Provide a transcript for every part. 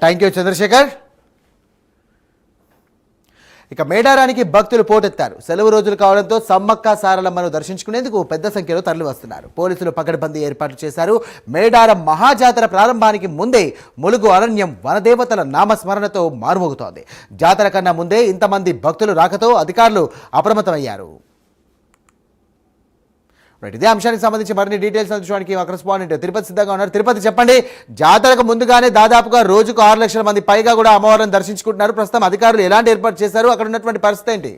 Thank you Chandrasekhar. ఇక మేడారానికి భక్తులు పోటెత్తారు. సెలవు రోజులు కావడంతో సమ్మక్క సారలమ్మను దర్శించుకునేందుకు పెద్ద సంఖ్యలో తరలి వస్తున్నారు. పోలీసులు పకడ్బందీ ఏర్పాట్లు చేశారు. మేడారం మహాజాతర ప్రారంభానికి ముందే ములుగు అరణ్యం వనదేవతల నామస్మరణతో మారుమోగుతోంది. జాతర కన్నా ముందే ఇంతమంది భక్తులు రాకతో అధికారులు అప్రమత్తమయ్యారు. ఇదే అంశానికి సంబంధించి మరిన్ని డీటెయిల్స్ అందించడానికి మా కరెస్పాండెంట్ తిరుపతి సిద్ధంగా ఉన్నారు. తిరుపతి, చెప్పండి, జాతరకు ముందుగానే దాదాపుగా రోజుకు 6 లక్షల మంది పైగా కూడా అమ్మవారిని దర్శించుకుంటున్నారు. ప్రస్తుతం అధికారులు ఎలాంటి ఏర్పాటు చేశారు? అక్కడ ఉన్నటువంటి పరిస్థితి ఏంటి?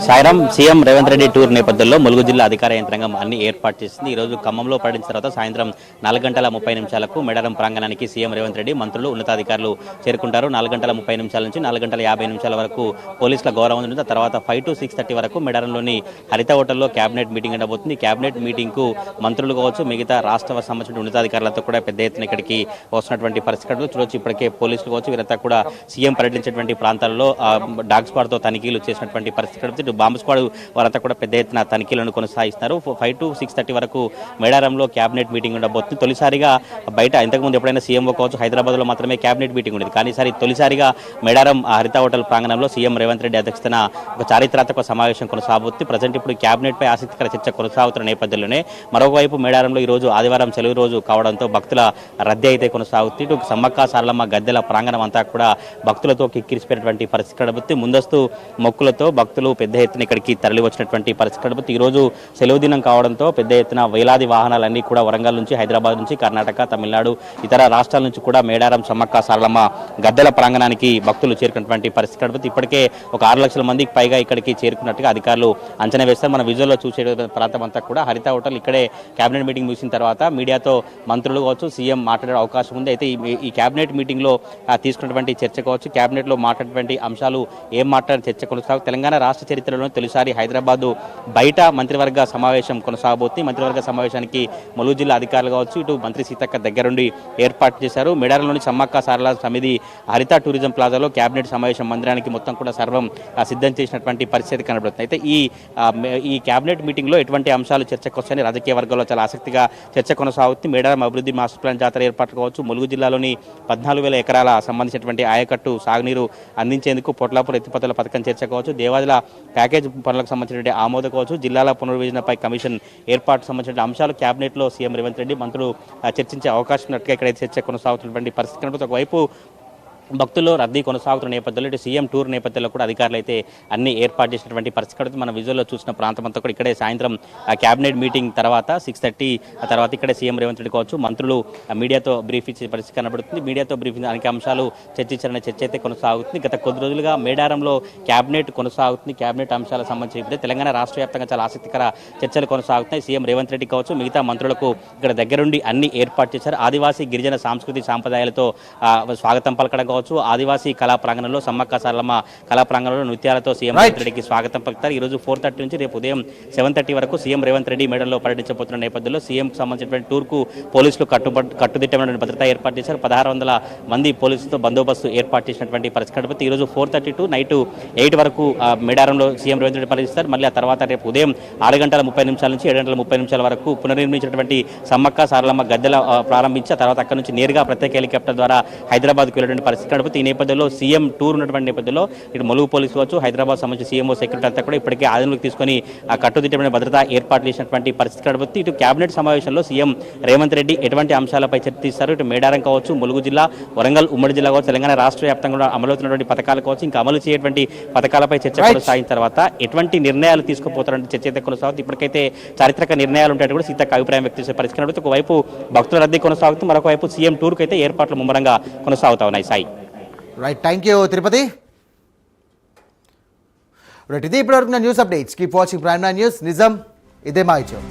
సాయిరాం సీఎం రేవంత్ రెడ్డి టూర్ నేపథ్యంలో ములుగు జిల్లా అధికార యంత్రాంగం అన్ని ఏర్పాటు చేసింది. ఈ రోజు ఖమ్మంలో పర్యటించిన తర్వాత సాయంత్రం 4:30 మేడారం ప్రాంగణానికి సీఎం రేవంత్ రెడ్డి, మంత్రులు, ఉన్నతాధికారులు చేరుకుంటారు. 4:30 నుంచి 4:50 వరకు పోలీసుల గౌరవం ఉంటుంది. తర్వాత 5 to 6:30 వరకు మేడారంలోని హరిత హోటల్లో కేబినెట్ మీటింగ్ ఉండబోతుంది. కేబినెట్ మీటింగ్ కు మంత్రులు కావచ్చు, మిగతా రాష్ట్ర సంబంధించిన ఉన్నతాధికారులతో కూడా పెద్ద ఎత్తున ఇక్కడికి వస్తున్నటువంటి పరిస్థితులు చూడొచ్చు. ఇప్పటికే పోలీసులు కావచ్చు, వీరంతా కూడా సీఎం పర్యటించినటువంటి ప్రాంతాల్లో డాగ్ స్క్వాడ్ తో తనిఖీలు చేసినటువంటి పరిస్థితి. బాంబు స్క్వాడ్ వారంతా కూడా పెద్ద ఎత్తున తనిఖీలను కొనసాగిస్తున్నారు. 5 to 6:30 వరకు మేడారంలో కేబినెట్ మీటింగ్ ఉండబోతుంది. తొలిసారిగా బయట ఇంతకుముందు ఎప్పుడైనా సీఎం కావచ్చు హైదరాబాద్ లో మాత్రమే కేబినెట్ మీటింగ్ ఉండేది. కానీ ఈసారి తొలిసారిగా మేడారం హరిత హోటల్ ప్రాంగణంలో సీఎం రేవంత్ రెడ్డి అధ్యక్షతన ఒక చారిత్రాత్మక సమావేశం కొనసాగుతుంది. ప్రజెంట్ ఇప్పుడు కేబినెట్ పై ఆసక్తికర చర్చ కొనసాగుతున్న నేపథ్యంలోనే మరోవైపు మేడారంలో ఈ రోజు ఆదివారం సెలవు రోజు కావడంతో భక్తుల రద్దీ అయితే కొనసాగుతుంది. ఇటు సమ్మక్క సారలమ్మ గద్దెల ప్రాంగణం అంతా కూడా భక్తులతో కిక్కిరిసిపోయినటువంటి పరిస్థితి కనబడుతుంది. ముందస్తు మొక్కులతో భక్తులు పెద్ద ఎత్తున ఇక్కడికి తరలి వచ్చినటువంటి పరిస్థితి కనబడుతుంది. ఈ రోజు సెలవు దినం కావడంతో పెద్ద ఎత్తున వేలాది వాహనాలన్నీ కూడా వరంగల్ నుంచి, హైదరాబాద్ నుంచి, కర్ణాటక, తమిళనాడు, ఇతర రాష్ట్రాల నుంచి కూడా మేడారం సమ్మక్క సారలమ్మ గద్దెల ప్రాంగణానికి భక్తులు చేరుకున్నటువంటి పరిస్థితి కనబడుతుంది. ఇప్పటికే ఒక 6 లక్షల మందికి పైగా ఇక్కడికి చేరుకున్నట్టుగా అధికారులు అంచనా వేస్తారు. మన విజువల్లో చూసే ప్రాంతం అంతా కూడా హరిత హోటల్. ఇక్కడే కేబినెట్ మీటింగ్ ముగిసిన తర్వాత మీడియాతో మంత్రులు కావచ్చు, సీఎం మాట్లాడే అవకాశం ఉంది. అయితే ఈ కేబినెట్ మీటింగ్ లో తీసుకున్నటువంటి చర్చ కావచ్చు, కేబినెట్ లో మాట్లాడినటువంటి అంశాలు ఏం మాట్లాడిన చర్చ కొనసాగు. తెలంగాణ రాష్ట్ర చరిత్రలో తొలిసారి హైదరాబాద్ బయట మంత్రివర్గ సమావేశం కొనసాగబోతుంది. మంత్రివర్గ సమావేశానికి ములుగు జిల్లా అధికారులు కావచ్చు, ఇటు మంత్రి సీతక్క దగ్గరుండి ఏర్పాటు చేశారు. మేడారంలోని సమ్మక్క సారల సమితి హరిత టూరిజం ప్లాజాలో కేబినెట్ సమావేశం మందిరానికి మొత్తం కూడా సర్వం సిద్ధం చేసినటువంటి పరిస్థితి కనబడుతుంది. అయితే ఈ కేబినెట్ మీటింగ్ లో ఎటువంటి అంశాలు చర్చకు వస్తాయని రాజకీయ వర్గాల్లో చాలా ఆసక్తిగా చర్చ కొనసాగుతుంది. మేడారం అభివృద్ధి మాస్టర్ ప్లాన్ జాతర ఏర్పాటు కావచ్చు, ములుగు జిల్లాలోని 14,000 ఎకరాల సంబంధించినటువంటి ఆయకట్టు సాగునీరు అందించేందుకు పొట్లాపూర్ ఎత్తిపోతల పథకం చర్చ కావచ్చు, దేవాదుల ప్యాకేజ్ పనులకు సంబంధించినటువంటి ఆమోద కావచ్చు, జిల్లాల పునర్విభజనపై కమిషన్ ఏర్పాటు సంబంధించిన అంశాలు కేబినెట్ లో సీఎం రేవంత్ రెడ్డి మంత్రులు చర్చించే అవకాశం ఉన్నట్టుగా ఇక్కడైతే చర్చ కొనసాగుతున్నటువంటి పరిస్థితి కనబడుతుంది. ఒకవైపు భక్తుల్లో రద్దీ కొనసాగుతున్న నేపథ్యంలో ఇటు సీఎం టూర్ నేపథ్యంలో కూడా అధికారులు అయితే అన్ని ఏర్పాటు చేసినటువంటి పరిస్థితి మన విజువల్లో చూసిన ప్రాంతం అంతా కూడా ఇక్కడే సాయంత్రం కేబినెట్ మీటింగ్ తర్వాత 6:30 తర్వాత ఇక్కడే సీఎం రేవంత్ రెడ్డి కావచ్చు, మంత్రులు మీడియాతో బ్రీఫ్ ఇచ్చే పరిస్థితి కనబడుతుంది. మీడియాతో బ్రీఫింగ్ అనేక అంశాలు చర్చించాలనే చర్చ అయితే కొనసాగుతుంది. గత కొద్ది రోజులుగా మేడారంలో కేబినెట్ కొనసాగుతుంది. కేబినెట్ అంశాలకు సంబంధించి తెలంగాణ రాష్ట్ర వ్యాప్తంగా చాలా ఆసక్తికర చర్చలు కొనసాగుతున్నాయి. సీఎం రేవంత్ రెడ్డి కావచ్చు, మిగతా మంత్రులకు ఇక్కడ దగ్గరుండి అన్ని ఏర్పాటు చేశారు. ఆదివాసీ గిరిజన సాంస్కృతిక సాంప్రదాయాలతో స్వాగతం పలకడం కావచ్చు, ఆదివాసీ కళా ప్రాంగణంలో సమ్మక్క సారలమ్మ కళా ప్రాంగణంలో నృత్యాలతో సీఎం రేవంత్ రెడ్డికి స్వాగతం పలుకుతారు. ఈ రోజు 4:30 నుంచి రేపు ఉదయం 7:30 వరకు సీఎం రేవంత్ రెడ్డి మేడల్లో పర్యటించబోతున్న నేపథ్యంలో సీఎం సంబంధించినటువంటి టూర్ కు పోలీసులు కట్టుదిట్టమైన భద్రత ఏర్పాటు చేశారు. 1600 మంది పోలీసులతో బందోబస్తు ఏర్పాటు చేసినటువంటి పరిస్థితి. ఈ రోజు 4:30 to నైట్ 8 వరకు మేడారంలో సీఎం రేవంత్ రెడ్డి పర్యటిస్తారు. మళ్ళీ ఆ తర్వాత రేపు ఉదయం 6:30 నుంచి 7:30 వరకు పునర్నిర్మించినటువంటి సమ్మక్క సారలమ్మ గద్దెల ప్రారంభించి ఆ తర్వాత అక్కడ నుంచి నేరుగా ప్రత్యేక హెలికాప్టర్ ద్వారా హైదరాబాద్కు వెళ్ళినటువంటి పరిస్థితి. ఈ నేపథ్యంలో సీఎం టూర్ ఉన్నటువంటి నేపథ్యంలో ఇటు ములుగు పోలీసు కావచ్చు, హైదరాబాద్ సంబంధించిన సీఎంఓ సెక్రటరీ అంతా కూడా ఇప్పటికే ఆధీనంలోకి తీసుకొని కట్టుదిట్టమైన భద్రత ఏర్పాటు చేసినటువంటి పరిస్థితి కనబడుతుంది. ఇటు కేబినెట్ సమావేశంలో సీఎం రేవంత్ రెడ్డి ఎటువంటి అంశాలపై చర్చిస్తారు. ఇటు మేడారం కావచ్చు, ములుగు జిల్లా, వరంగల్ ఉమ్మడి జిల్లా కావచ్చు, తెలంగాణ రాష్ట్ర వ్యాప్తంగా అమలవుతున్నటువంటి పథకాలు కావచ్చు, ఇంకా అమలు చేయటువంటి పథకాలపై చర్చ కొనసాగిన తర్వాత ఎటువంటి నిర్ణయాలు తీసుకుపోతారంటే చర్చ అయితే కొనసాగుతుంది. ఇప్పటికైతే చారిత్రక నిర్ణయాలు ఉంటాయని కూడా సీతక్క అభిప్రాయం వ్యక్తం చేసే పరిస్థితి కనబడుతుంది. ఒకవైపు భక్తుల రద్దీ కొనసాగుతుంది, మరొక వైపు సీఎం టూర్కి అయితే ఏర్పాట్లు ముమ్మరంగా కొనసాగుతా ఉన్నాయి. Sai right, thank you Tirupati. Right, ఇది ఇప్పటివరకు news updates. Keep watching prime nine news. నిజం ఇదే మా ఇచ్చం.